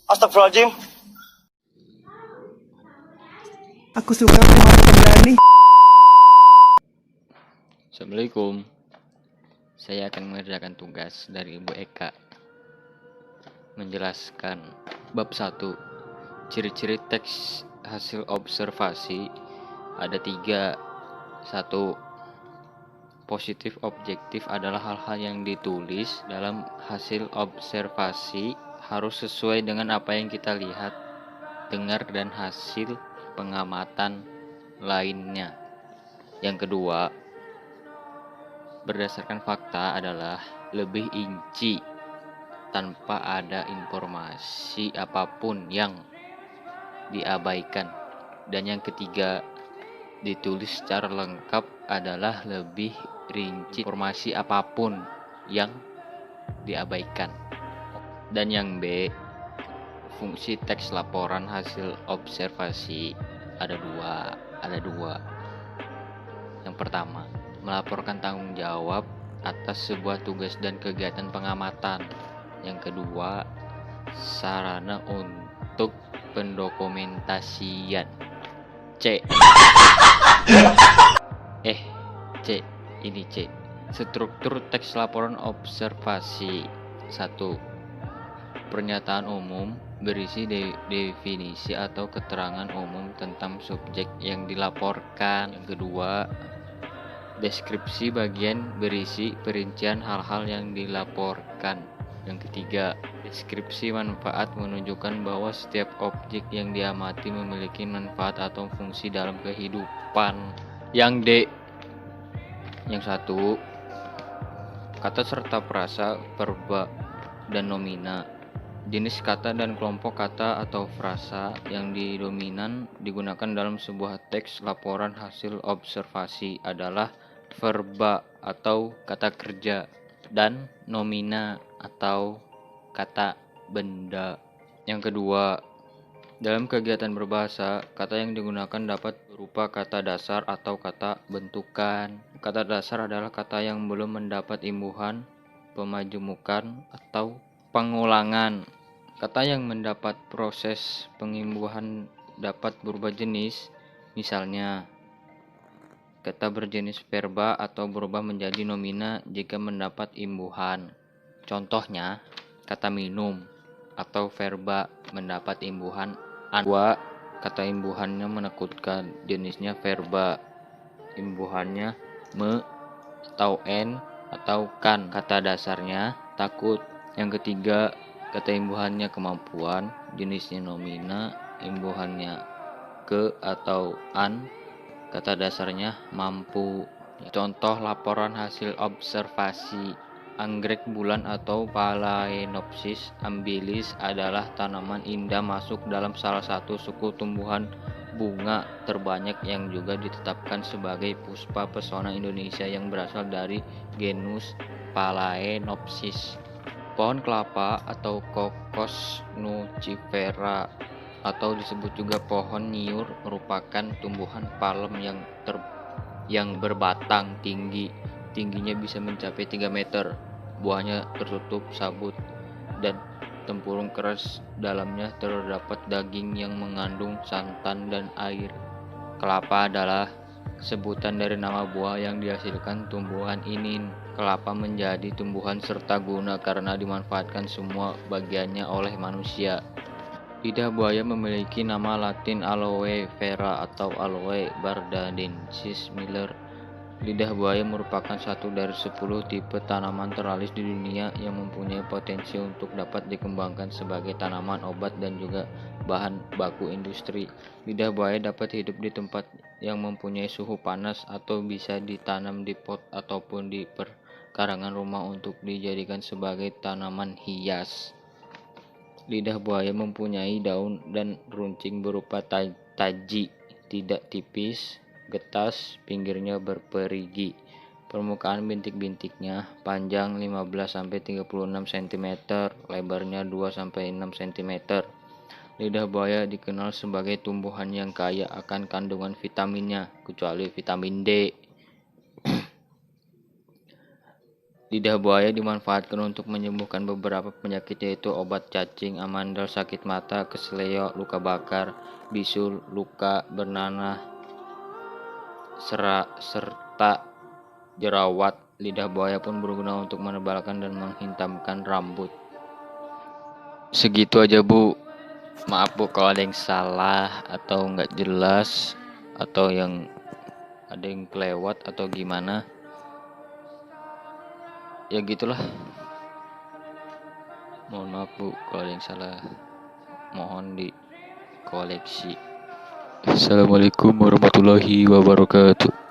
Astagfirullahaladzim. Aku suka primata pemberani. Assalamualaikum. Saya akan mengerjakan tugas dari Ibu Eka. Menjelaskan bab 1. Ciri-ciri teks hasil observasi ada 3. 1. Positif objektif adalah hal-hal yang ditulis dalam hasil observasi harus sesuai dengan apa yang kita lihat, dengar, dan hasil pengamatan lainnya. Yang kedua, berdasarkan fakta adalah lebih inci tanpa ada informasi apapun yang diabaikan. Dan yang ketiga, ditulis secara lengkap adalah lebih rinci informasi apapun yang diabaikan. Dan yang B, fungsi teks laporan hasil observasi ada dua. Yang pertama, melaporkan tanggung jawab atas sebuah tugas dan kegiatan pengamatan. Yang kedua, sarana untuk pendokumentasian. C. Struktur teks laporan observasi. 1. Pernyataan umum berisi definisi atau keterangan umum tentang subjek yang dilaporkan. Yang kedua, deskripsi bagian berisi perincian hal-hal yang dilaporkan. Yang ketiga, deskripsi manfaat menunjukkan bahwa setiap objek yang diamati memiliki manfaat atau fungsi dalam kehidupan. Yang D. Yang 1. Kata serta frasa, verba, dan nomina. Jenis kata dan kelompok kata atau frasa yang dominan digunakan dalam sebuah teks laporan hasil observasi adalah verba atau kata kerja dan nomina atau kata benda. Yang kedua, dalam kegiatan berbahasa, kata yang digunakan dapat berupa kata dasar atau kata bentukan. Kata dasar adalah kata yang belum mendapat imbuhan, pemajumukan, atau pengulangan. Kata yang mendapat proses pengimbuhan dapat berubah jenis, misalnya kata berjenis verba atau berubah menjadi nomina jika mendapat imbuhan. Contohnya, kata minum atau verba mendapat imbuhan an. 2. Kata imbuhannya menakutkan, jenisnya verba, imbuhannya me atau n atau kan. Kata dasarnya takut. Yang ketiga, kata imbuhannya kemampuan, jenisnya nomina, imbuhannya ke atau an, kata dasarnya mampu. Contoh laporan hasil observasi. Anggrek bulan atau Phalaenopsis amabilis adalah tanaman indah masuk dalam salah satu suku tumbuhan bunga terbanyak yang juga ditetapkan sebagai puspa pesona Indonesia yang berasal dari genus Phalaenopsis. Pohon kelapa atau Cocos nucifera atau disebut juga pohon nyiur merupakan tumbuhan palem yang berbatang tingginya bisa mencapai 3 meter. Buahnya tertutup sabut dan tempurung keras, dalamnya terdapat daging yang mengandung santan dan air. Kelapa adalah sebutan dari nama buah yang dihasilkan tumbuhan ini. Kelapa menjadi tumbuhan serta guna karena dimanfaatkan semua bagiannya oleh manusia. Lidah buaya memiliki nama latin aloe vera atau aloe barbadensis Miller. Lidah buaya merupakan satu dari 10 tipe tanaman teralis di dunia yang mempunyai potensi untuk dapat dikembangkan sebagai tanaman obat dan juga bahan baku industri. Lidah buaya dapat hidup di tempat yang mempunyai suhu panas atau bisa ditanam di pot ataupun di perkarangan rumah untuk dijadikan sebagai tanaman hias. Lidah buaya mempunyai daun dan runcing berupa taji, tidak tipis, getas, pinggirnya berperigi. Permukaan bintik-bintiknya panjang 15-36 cm, lebarnya 2-6 cm. Lidah buaya dikenal sebagai tumbuhan yang kaya akan kandungan vitaminnya, kecuali vitamin D. Lidah buaya dimanfaatkan untuk menyembuhkan beberapa penyakit yaitu obat cacing, amandel, sakit mata, kesleo, luka bakar, bisul, luka bernanah, serta jerawat. Lidah buaya pun berguna untuk menebalkan dan menghitamkan rambut. Segitu aja Bu. Maaf Bu kalau ada yang salah atau nggak jelas atau yang ada yang kelewat atau gimana. Ya gitulah. Mohon maaf Bu kalau ada yang salah. Mohon dikoleksi. Assalamualaikum warahmatullahi wabarakatuh.